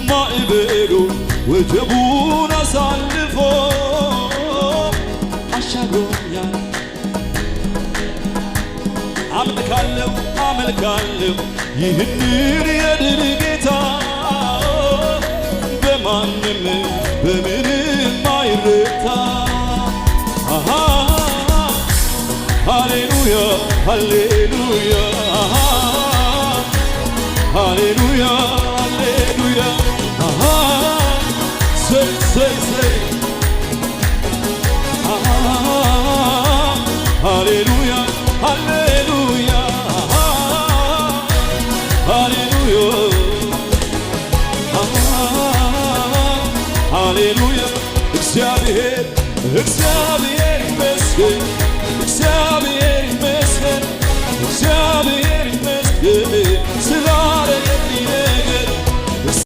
ማዕበሉ ወጀቡን አሳልፎ አሻግሮኛል። አመልካለሁ አመልካለሁ ይህንን የድል ጌታ በማንም በምንም አይረታ። ሃሌሉያ ሃሌሉያ ሃሌሉያ ሃሌሉያ ሰይ ሰይ ሰይ ሃሌሉያ ሃሌሉያ ሃሌሉያ ሃሌሉያ እግዚአብሔር እግዚአብሔር ይመስገን እግዚአብሔር ይመስገን እግዚአብሔር ይመስገን